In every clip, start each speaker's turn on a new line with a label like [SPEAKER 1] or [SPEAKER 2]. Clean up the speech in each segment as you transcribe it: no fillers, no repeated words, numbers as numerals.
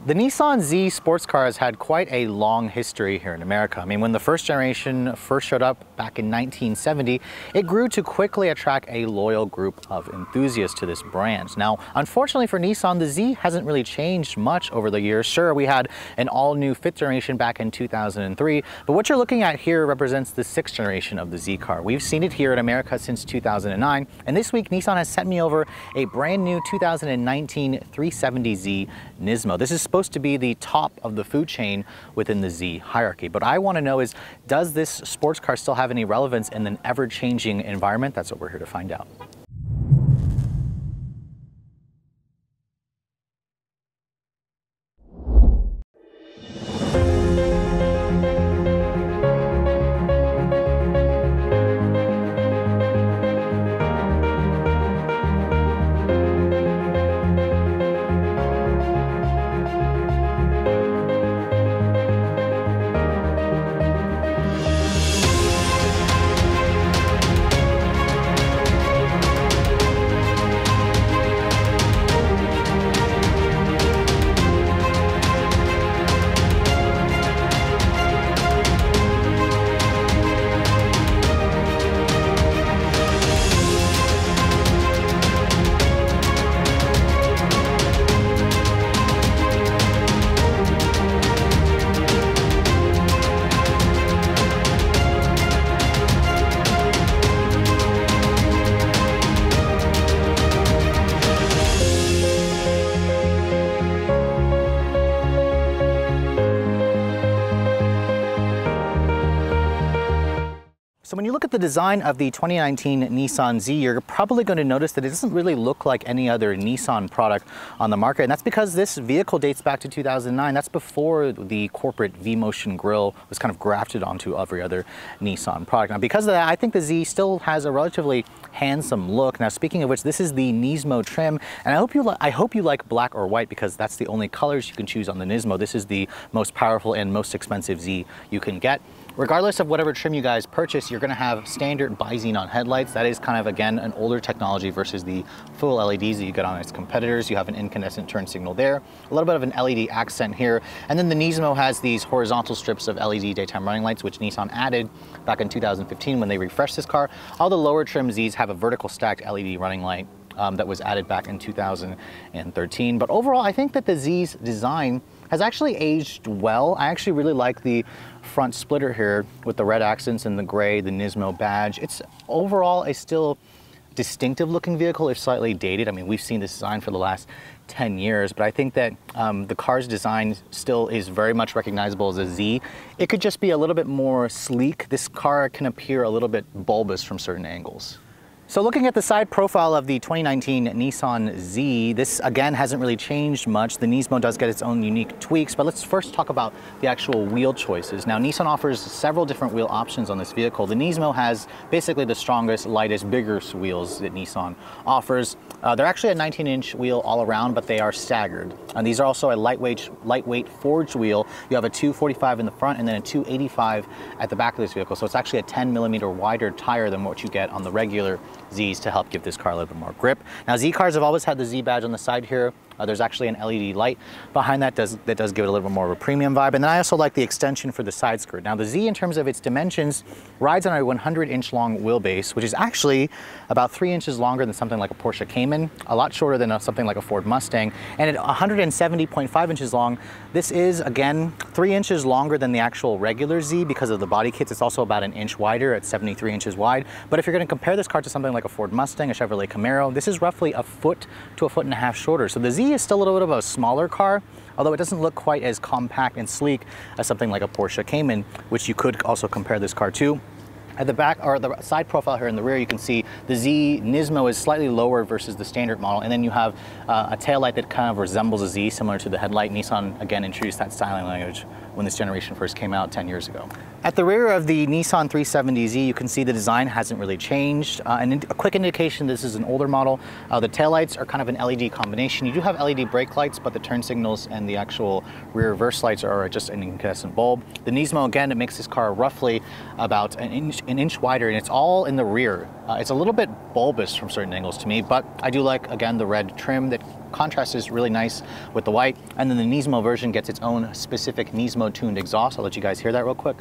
[SPEAKER 1] The Nissan Z sports car has had quite a long history here in America. I mean, when the first generation first showed up back in 1970, it grew to quickly attract a loyal group of enthusiasts to this brand. Now, unfortunately for Nissan, the Z hasn't really changed much over the years. Sure, we had an all-new 5th generation back in 2003, but what you're looking at here represents the 6th generation of the Z car. We've seen it here in America since 2009, and this week Nissan has sent me over a brand new 2019 370Z Nismo. This is supposed to be the top of the food chain within the Z hierarchy. But I want to know is, does this sports car still have any relevance in an ever-changing environment? That's what we're here to find out. So when you look at the design of the 2019 Nissan Z, you're probably going to notice that it doesn't really look like any other Nissan product on the market. And that's because this vehicle dates back to 2009. That's before the corporate V-Motion grille was kind of grafted onto every other Nissan product. Now, because of that, I think the Z still has a relatively handsome look. Now, speaking of which, this is the Nismo trim, and I hope you like black or white, because that's the only colors you can choose on the Nismo. This is the most powerful and most expensive Z you can get. Regardless of whatever trim you guys purchase, you're going to have standard bi-xenon headlights. That is kind of, again, an older technology versus the full LEDs that you get on its competitors. You have an incandescent turn signal there, a little bit of an LED accent here, and then the Nismo has these horizontal strips of LED daytime running lights, which Nissan added back in 2015 when they refreshed this car. All the lower trim Zs have a vertical stacked LED running light that was added back in 2013. But overall, I think that the Z's design has actually aged well. I actually really like the front splitter here with the red accents and the gray, the Nismo badge. It's overall a still distinctive looking vehicle, if slightly dated. I mean, we've seen this design for the last 10 years, but I think that the car's design still is very much recognizable as a Z. It could just be a little bit more sleek. This car can appear a little bit bulbous from certain angles. So looking at the side profile of the 2019 Nissan Z, this again hasn't really changed much. The Nismo does get its own unique tweaks, but let's first talk about the actual wheel choices. Now, Nissan offers several different wheel options on this vehicle. The Nismo has basically the strongest, lightest, biggest wheels that Nissan offers. They're actually a 19-inch wheel all around, but they are staggered. And these are also a lightweight forged wheel. You have a 245 in the front and then a 285 at the back of this vehicle. So it's actually a 10mm wider tire than what you get on the regular Zs to help give this car a little bit more grip. Now, Z cars have always had the Z badge on the side here. There's actually an LED light behind that that does give it a little bit more of a premium vibe. And then I also like the extension for the side skirt. Now, the Z, in terms of its dimensions, rides on a 100-inch long wheelbase, which is actually about 3 inches longer than something like a Porsche Cayman, a lot shorter than something like a Ford Mustang, and at 170.5 inches long, this is, again, 3 inches longer than the actual regular Z because of the body kits. It's also about an inch wider at 73 inches wide. But if you're going to compare this car to something like a Ford Mustang, a Chevrolet Camaro, this is roughly a foot to a foot and a half shorter. So the Z is still a little bit of a smaller car, although it doesn't look quite as compact and sleek as something like a Porsche Cayman, which you could also compare this car to. At the back, or the side profile here in the rear, you can see the Z Nismo is slightly lower versus the standard model, and then you have a taillight that kind of resembles a Z, similar to the headlight. Nissan, again, introduced that styling language when this generation first came out 10 years ago. At the rear of the Nissan 370Z, you can see the design hasn't really changed. And a quick indication this is an older model. The taillights are kind of an LED combination. You do have LED brake lights, but the turn signals and the actual rear reverse lights are just an incandescent bulb. The Nismo, again, it makes this car roughly about an inch wider, and it's all in the rear. It's a little bit bulbous from certain angles to me, but I do like, again, the red trim that contrast is really nice with the white. And then the Nismo version gets its own specific Nismo tuned exhaust. I'll let you guys hear that real quick.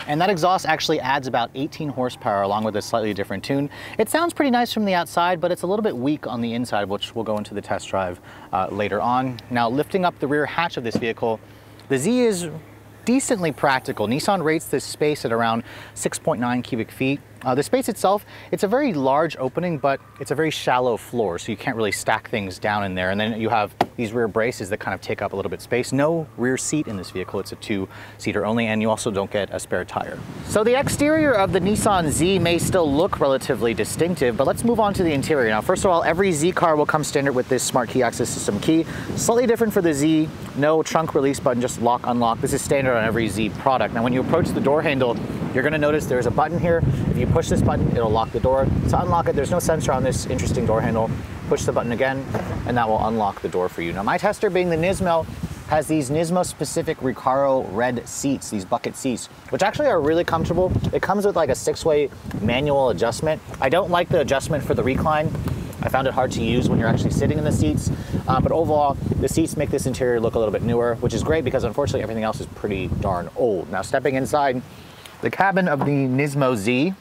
[SPEAKER 1] And that exhaust actually adds about 18 horsepower along with a slightly different tune. It sounds pretty nice from the outside, but it's a little bit weak on the inside, which we'll go into the test drive later on. Now, lifting up the rear hatch of this vehicle, the Z is decently practical. Nissan rates this space at around 6.9 cubic feet. The space itself, it's a very large opening, but it's a very shallow floor, so you can't really stack things down in there. And then you have these rear braces that kind of take up a little bit of space. No rear seat in this vehicle. It's a two-seater only, and you also don't get a spare tire. So the exterior of the Nissan Z may still look relatively distinctive, but let's move on to the interior. Now, first of all, every Z car will come standard with this smart key access system key. Slightly different for the Z, no trunk release button, just lock, unlock. This is standard on every Z product. Now, when you approach the door handle, you're gonna notice there's a button here. If you push this button, it'll lock the door. To unlock it, there's no sensor on this interesting door handle. Push the button again, and that will unlock the door for you. Now, my tester, being the Nismo, has these Nismo-specific Recaro red seats, these bucket seats, which actually are really comfortable. It comes with like a 6-way manual adjustment. I don't like the adjustment for the recline. I found it hard to use when you're actually sitting in the seats, but overall, the seats make this interior look a little bit newer, which is great because unfortunately everything else is pretty darn old. Now, stepping inside, the cabin of the Nismo Z,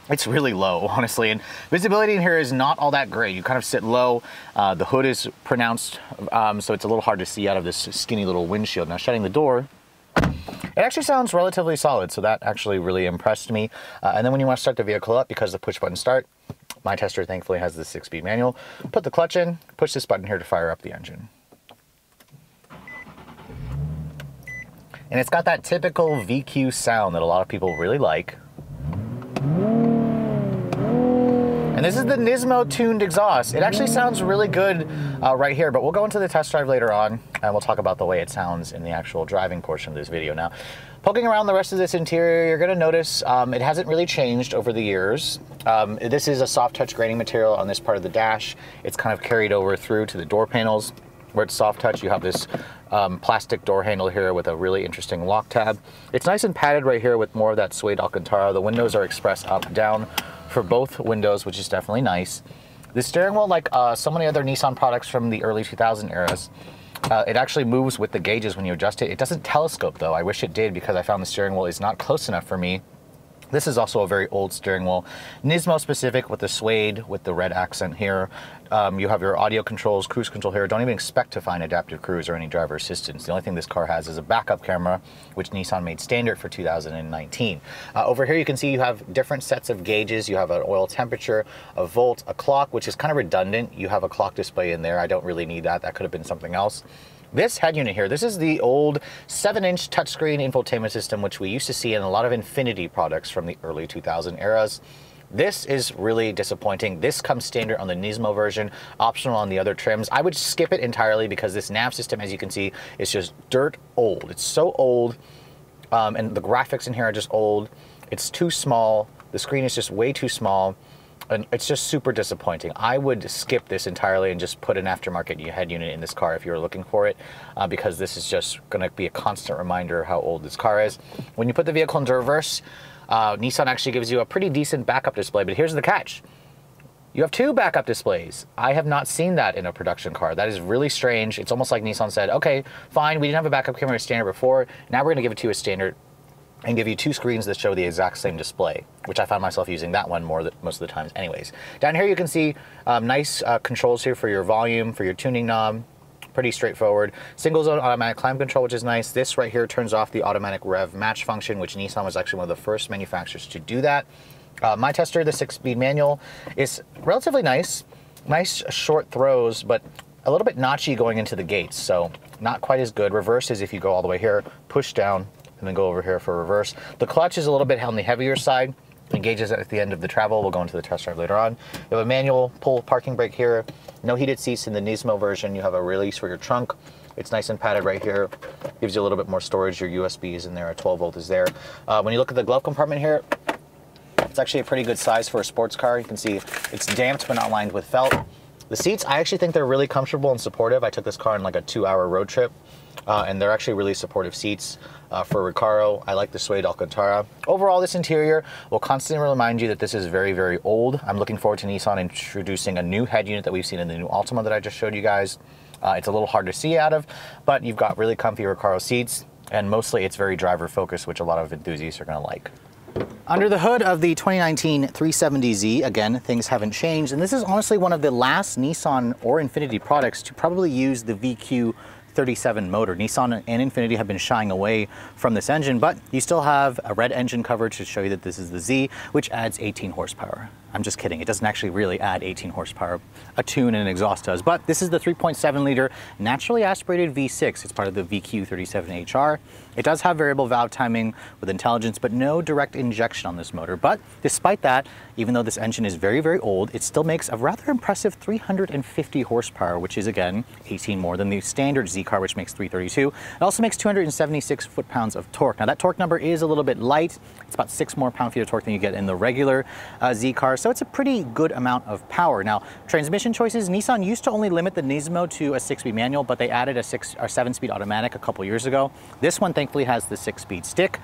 [SPEAKER 1] it's really low, honestly, and visibility in here is not all that great. You kind of sit low. The hood is pronounced, so it's a little hard to see out of this skinny little windshield. Now, shutting the door, it actually sounds relatively solid, so that actually really impressed me. And then when you want to start the vehicle up, because the push button start, my tester thankfully has the 6-speed manual. Put the clutch in, push this button here to fire up the engine. And it's got that typical VQ sound that a lot of people really like. And this is the Nismo tuned exhaust. It actually sounds really good right here, but we'll go into the test drive later on and we'll talk about the way it sounds in the actual driving portion of this video. Now, poking around the rest of this interior, you're gonna notice it hasn't really changed over the years. This is a soft touch grading material on this part of the dash. It's kind of carried over through to the door panels. Where it's soft touch, you have this plastic door handle here with a really interesting lock tab. It's nice and padded right here with more of that suede Alcantara. The windows are express up, down for both windows, which is definitely nice. The steering wheel, like so many other Nissan products from the early 2000 eras, it actually moves with the gauges when you adjust it. It doesn't telescope though. I wish it did because I found the steering wheel is not close enough for me. This is also a very old steering wheel, Nismo specific with the suede, with the red accent here. You have your audio controls, cruise control here. Don't even expect to find adaptive cruise or any driver assistance. The only thing this car has is a backup camera, which Nissan made standard for 2019. Over here you can see you have different sets of gauges. You have an oil temperature, a volt, a clock, which is kind of redundant. You have a clock display in there. I don't really need that. That could have been something else. This head unit here, this is the old 7-inch touchscreen infotainment system, which we used to see in a lot of Infiniti products from the early 2000 eras. This is really disappointing. This comes standard on the Nismo version, optional on the other trims. I would skip it entirely because this nav system, as you can see, is just dirt old. It's so old, and the graphics in here are just old. It's too small. The screen is just way too small. And it's just super disappointing. I would skip this entirely and just put an aftermarket head unit in this car if you were looking for it, because this is just going to be a constant reminder how old this car is. When you put the vehicle into reverse, Nissan actually gives you a pretty decent backup display, but here's the catch. You have 2 backup displays. I have not seen that in a production car. That is really strange. It's almost like Nissan said, okay, fine, we didn't have a backup camera standard before. Now we're going to give it to you as standard and give you 2 screens that show the exact same display, which I found myself using that one most of the times anyways. Down here you can see nice controls here for your volume, for your tuning knob. Pretty straightforward. Single zone automatic climate control, which is nice. This right here turns off the automatic rev match function, which Nissan was actually one of the first manufacturers to do that. My tester, the 6-speed manual, is relatively nice. Nice short throws, but a little bit notchy going into the gates, so not quite as good. Reverse is if you go all the way here, push down, and then go over here for reverse. The clutch is a little bit on the heavier side. Engages at the end of the travel. We'll go into the test drive later on. You have a manual pull parking brake here. No heated seats in the Nismo version. You have a release for your trunk. It's nice and padded right here. Gives you a little bit more storage. Your USB is in there. A 12 volt is there. When you look at the glove compartment here, It's actually a pretty good size for a sports car. You can see it's damped but not lined with felt. The seats, I actually think they're really comfortable and supportive. I took this car on like a 2-hour road trip, and they're actually really supportive seats for Recaro. I like the suede Alcantara. Overall, this interior will constantly remind you that this is very, very old. I'm looking forward to Nissan introducing a new head unit that we've seen in the new Altima that I just showed you guys. It's a little hard to see out of, but you've got really comfy Recaro seats, and mostly it's very driver focused, which a lot of enthusiasts are gonna like. Under the hood of the 2019 370Z, again, things haven't changed, and this is honestly one of the last Nissan or Infiniti products to probably use the VQ37 motor. Nissan and Infiniti have been shying away from this engine, but you still have a red engine cover to show you that this is the Z, which adds 18 horsepower. I'm just kidding, it doesn't actually really add 18 horsepower. A tune and an exhaust does, but this is the 3.7 liter naturally aspirated V6. It's part of the VQ37HR. It does have variable valve timing with intelligence, but no direct injection on this motor. But despite that, even though this engine is very, very old, it still makes a rather impressive 350 horsepower, which is again 18 more than the standard Z car, which makes 332. It also makes 276 foot-pounds of torque. Now that torque number is a little bit light. It's about 6 more pound-feet of torque than you get in the regular Z car. So it's a pretty good amount of power. Now, transmission choices, Nissan used to only limit the Nismo to a 6-speed manual, but they added a 7-speed automatic a couple years ago. This one thankfully has the 6-speed stick.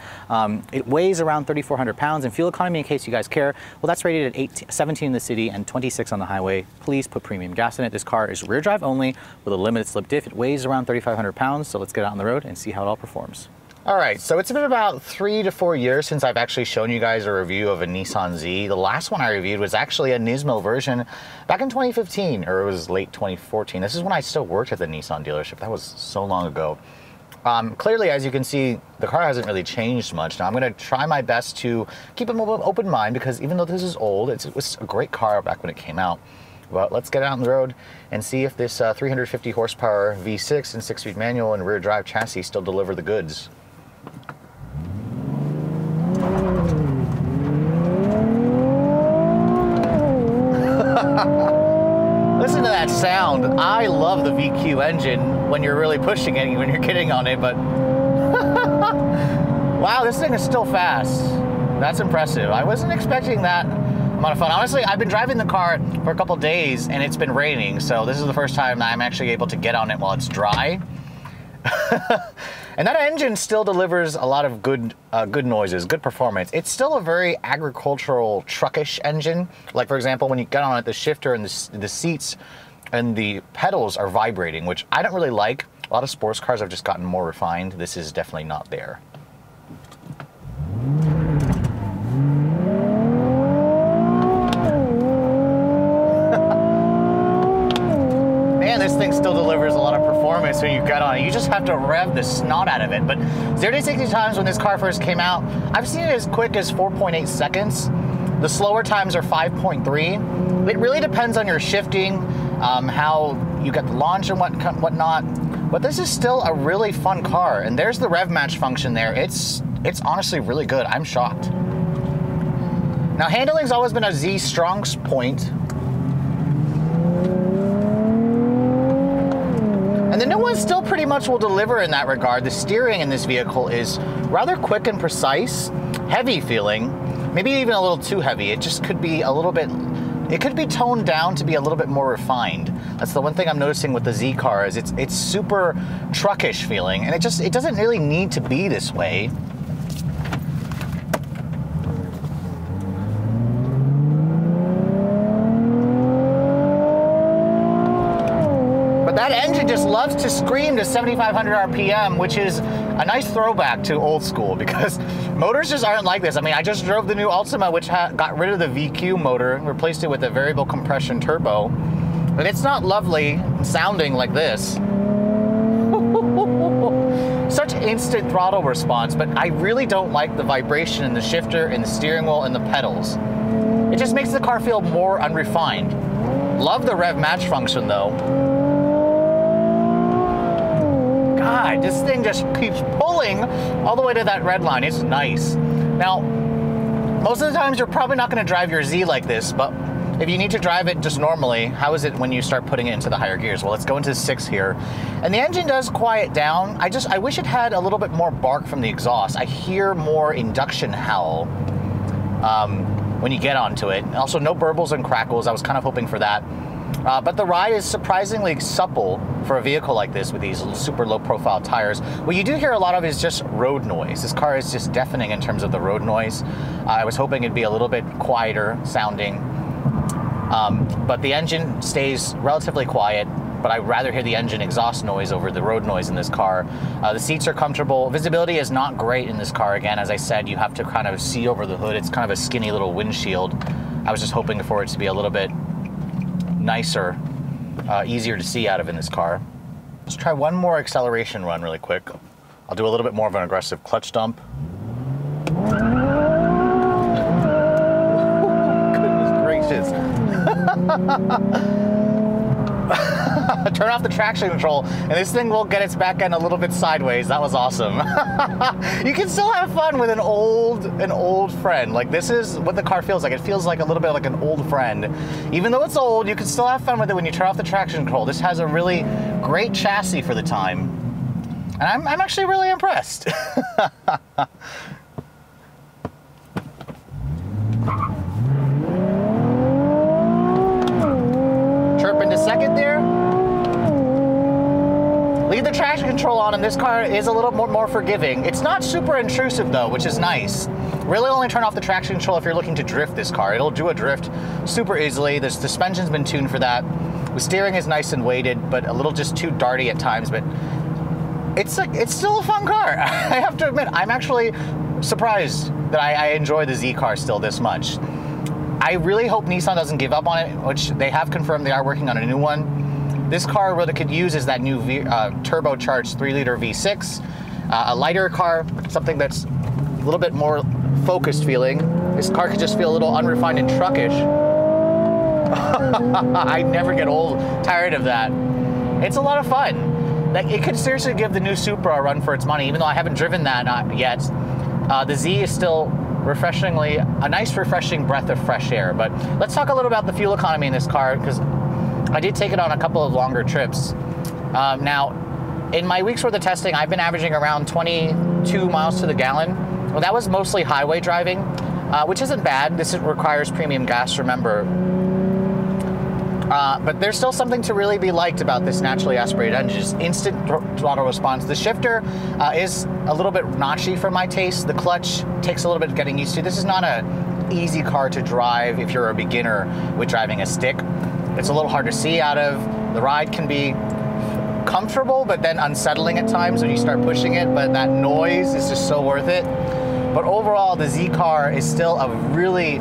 [SPEAKER 1] It weighs around 3,400 pounds, and fuel economy, in case you guys care, well, that's rated at 17 in the city and 26 on the highway. Please put premium gas in it. This car is rear drive only with a limited slip diff. It weighs around 3,500 pounds, so let's get out on the road and see how it all performs. All right, so it's been about 3 to 4 years since I've actually shown you guys a review of a Nissan Z. The last one I reviewed was actually a Nismo version back in 2015, or it was late 2014. This is when I still worked at the Nissan dealership. That was so long ago. Clearly, as you can see, the car hasn't really changed much. Now, I'm going to try my best to keep an open mind, because even though this is old, it was a great car back when it came out. But let's get out on the road and see if this 350 horsepower V6 and 6-speed manual and rear drive chassis still deliver the goods. Listen to that sound. I love the VQ engine when you're really pushing it, when you're getting on it, but wow, this thing is still fast. That's impressive. I wasn't expecting that amount of fun. Honestly, I've been driving the car for a couple days and it's been raining, so this is the first time I'm actually able to get on it while it's dry. And that engine still delivers a lot of good noises, good performance. It's still a very agricultural, truckish engine. Like, for example, when you get on it, the shifter and the seats and the pedals are vibrating, which I don't really like. A lot of sports cars have just gotten more refined. This is definitely not there. Man, this thing still delivers a lot of performance when you get on it. You just have to rev the snot out of it. But 0 to 60 times when this car first came out, I've seen it as quick as 4.8 seconds. The slower times are 5.3. It really depends on your shifting, how you get the launch and whatnot. But this is still a really fun car. And there's the rev match function there. It's honestly really good. I'm shocked. Now, handling's always been a Z strong point. And the new one still pretty much will deliver in that regard. The steering in this vehicle is rather quick and precise, heavy feeling, maybe even a little too heavy. It just could be a little bit, it could be toned down to be a little bit more refined. That's the one thing I'm noticing with the Z car is it's super truckish feeling, and it doesn't really need to be this way. That engine just loves to scream to 7,500 RPM, which is a nice throwback to old school, because motors just aren't like this. I mean, I just drove the new Altima, which got rid of the VQ motor and replaced it with a variable compression turbo, and it's not lovely sounding like this. Such instant throttle response, but I really don't like the vibration in the shifter, and the steering wheel, and the pedals. It just makes the car feel more unrefined. Love the rev match function though. God, this thing just keeps pulling all the way to that red line. It's nice. Now, most of the times you're probably not going to drive your Z like this, but if you need to drive it just normally, how is it when you start putting it into the higher gears? Well, let's go into 6 here. And the engine does quiet down. I wish it had a little bit more bark from the exhaust. I hear more induction howl. when you get onto it. Also, no burbles and crackles. I was kind of hoping for that. But the ride is surprisingly supple for a vehicle like this with these super low profile tires. What you do hear a lot of is just road noise. This car is just deafening in terms of the road noise. I was hoping it'd be a little bit quieter sounding, but the engine stays relatively quiet, but I'd rather hear the engine exhaust noise over the road noise in this car. The seats are comfortable. Visibility is not great in this car. Again, as I said, you have to kind of see over the hood. It's kind of a skinny little windshield. I was just hoping for it to be a little bit nicer, easier to see out of in this car. Let's try one more acceleration run really quick. I'll do a little bit more of an aggressive clutch dump. Goodness gracious. Turn off the traction control, and this thing will get its back end a little bit sideways. That was awesome. You can still have fun with an old friend. Like, this is what the car feels like. It feels like a little bit like an old friend. Even though it's old, you can still have fun with it when you turn off the traction control. This has a really great chassis for the time, and I'm actually really impressed. Chirp into second there. Leave the traction control on, and this car is a little more forgiving. It's not super intrusive though, which is nice. Really only turn off the traction control if you're looking to drift this car. It'll do a drift super easily. The suspension's been tuned for that. The steering is nice and weighted, but a little just too darty at times, but it's still a fun car. I have to admit, I'm actually surprised that I enjoy the Z car still this much. I really hope Nissan doesn't give up on it, which they have confirmed they are working on a new one. This car, what it could use is that new turbocharged 3-liter V6, a lighter car, something that's a little bit more focused feeling. This car could just feel a little unrefined and truckish. I never get tired of that. It's a lot of fun. Like, it could seriously give the new Supra a run for its money, even though I haven't driven that yet. The Z is still refreshingly, a nice refreshing breath of fresh air. But let's talk a little about the fuel economy in this car, because I did take it on a couple of longer trips. Now, in my week's worth of testing, I've been averaging around 22 miles to the gallon. Well, that was mostly highway driving, which isn't bad. This requires premium gas, remember. But there's still something to really be liked about this naturally aspirated engine. Just instant throttle response. The shifter is a little bit notchy for my taste. The clutch takes a little bit getting used to. This is not an easy car to drive if you're a beginner with driving a stick. It's a little hard to see out of. The ride can be comfortable, but then unsettling at times when you start pushing it, but that noise is just so worth it. But overall, the Z car is still a really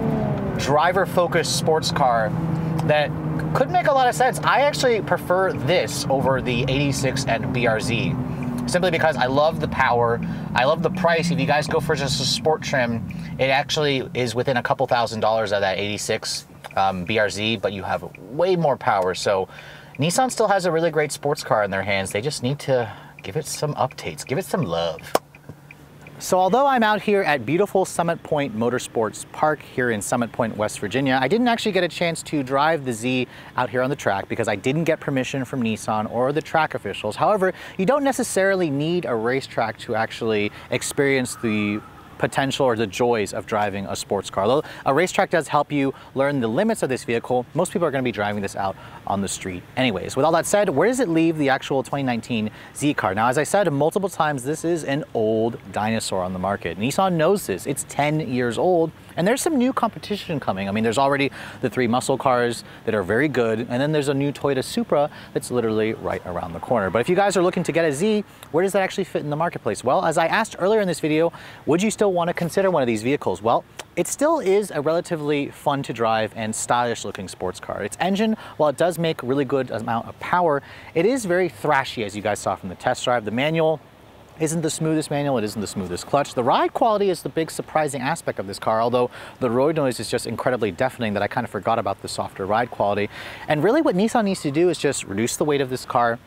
[SPEAKER 1] driver-focused sports car that could make a lot of sense. I actually prefer this over the 86 and BRZ, simply because I love the power, I love the price. If you guys go for just a sport trim, it actually is within a couple $1,000s of that 86 BRZ, but you have way more power. So Nissan still has a really great sports car in their hands. They just need to give it some updates, give it some love. So although I'm out here at beautiful Summit Point Motorsports Park here in Summit Point, West Virginia, I didn't actually get a chance to drive the Z out here on the track because I didn't get permission from Nissan or the track officials. However, you don't necessarily need a racetrack to actually experience the potential or the joys of driving a sports car. Although a racetrack does help you learn the limits of this vehicle, most people are going to be driving this out on the street anyways. With all that said, where does it leave the actual 2019 Z car? Now, as I said multiple times, this is an old dinosaur on the market. Nissan knows this. It's 10 years old, and there's some new competition coming. I mean, there's already the 3 muscle cars that are very good, and then there's a new Toyota Supra that's literally right around the corner. But if you guys are looking to get a Z, where does that actually fit in the marketplace? Well, as I asked earlier in this video, would you still want to consider one of these vehicles? Well, it still is a relatively fun to drive and stylish looking sports car. Its engine, while it does make a really good amount of power, it is very thrashy, as you guys saw from the test drive. The manual isn't the smoothest manual, it isn't the smoothest clutch. The ride quality is the big surprising aspect of this car, although the road noise is just incredibly deafening that I kind of forgot about the softer ride quality. And really what Nissan needs to do is just reduce the weight of this car,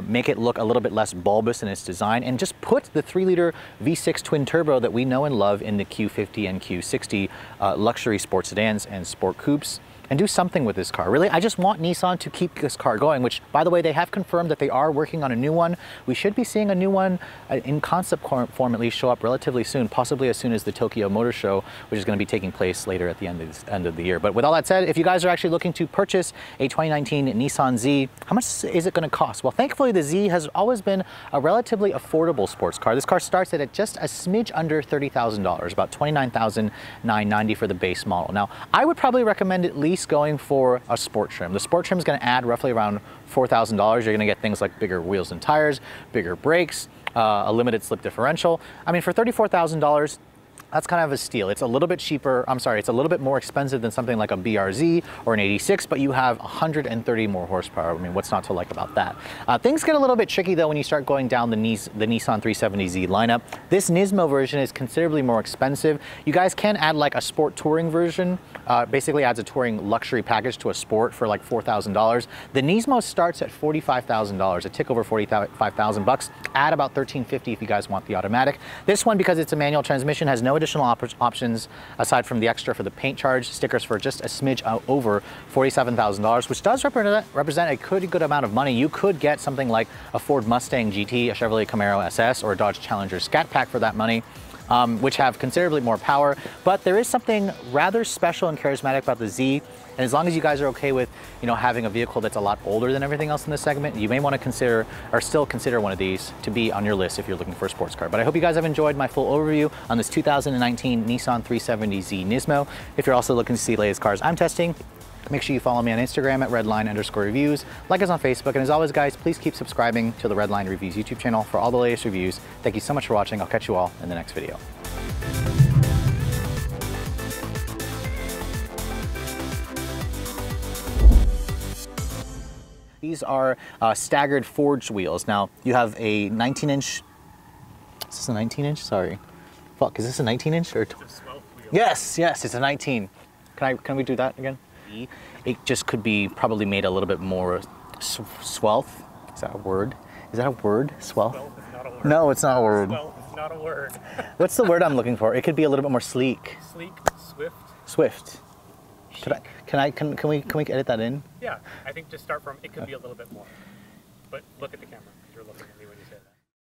[SPEAKER 1] make it look a little bit less bulbous in its design, and just put the 3-liter V6 twin turbo that we know and love in the Q50 and Q60 luxury sports sedans and sport coupes, and do something with this car. Really, I just want Nissan to keep this car going, which, by the way, they have confirmed that they are working on a new one. We should be seeing a new one in concept form at least show up relatively soon, possibly as soon as the Tokyo Motor Show, which is going to be taking place later at the end of the year. But with all that said, if you guys are actually looking to purchase a 2019 Nissan Z, how much is it going to cost? Well, thankfully, the Z has always been a relatively affordable sports car. This car starts at just a smidge under $30,000, about $29,990 for the base model. Now, I would probably recommend at least going for a sport trim. The sport trim is going to add roughly around $4,000. You're going to get things like bigger wheels and tires, bigger brakes, a limited slip differential. I mean, for $34,000, that's kind of a steal. It's a little bit cheaper, it's a little bit more expensive than something like a BRZ or an 86, but you have 130 more horsepower. I mean, what's not to like about that? Things get a little bit tricky though when you start going down the Nissan 370Z lineup. This Nismo version is considerably more expensive. You guys can add like a sport touring version, basically adds a touring luxury package to a sport for like $4,000. The Nismo starts at $45,000, a tick over $45,000 bucks. Add about $1350 if you guys want the automatic. This one, because it's a manual transmission, has no additional options aside from the extra for the paint charge, stickers for just a smidge over $47,000, which does represent a pretty good amount of money. You could get something like a Ford Mustang GT, a Chevrolet Camaro SS, or a Dodge Challenger Scat Pack for that money. Which have considerably more power, but there is something rather special and charismatic about the Z, and as long as you guys are okay with, having a vehicle that's a lot older than everything else in this segment, you may want to consider, or still consider, one of these to be on your list if you're looking for a sports car. But I hope you guys have enjoyed my full overview on this 2019 Nissan 370Z Nismo. If you're also looking to see the latest cars I'm testing, make sure you follow me on Instagram at Redline_reviews, like us on Facebook, and as always guys, please keep subscribing to the Redline Reviews YouTube channel for all the latest reviews. Thank you so much for watching. I'll catch you all in the next video. These are staggered forged wheels. Now, you have a 19-inch, is this a 19-inch? Sorry. Fuck, is this a 19-inch? Or
[SPEAKER 2] it's a 12 wheel.
[SPEAKER 1] Yes, it's a 19. Can we do that again? It just could be probably made a little bit more swelth. Is that a word? Is that a word? Swelth?
[SPEAKER 2] Swelth is not a word.
[SPEAKER 1] No, it's not a word.
[SPEAKER 2] Swelth is not a word.
[SPEAKER 1] What's the word I'm looking for? It could be a little bit more sleek.
[SPEAKER 2] Sleek, swift.
[SPEAKER 1] Swift. Can we edit that in?
[SPEAKER 2] Yeah, I think just start from, it could be a little bit more. But look at the camera, because you're looking at me when you say that.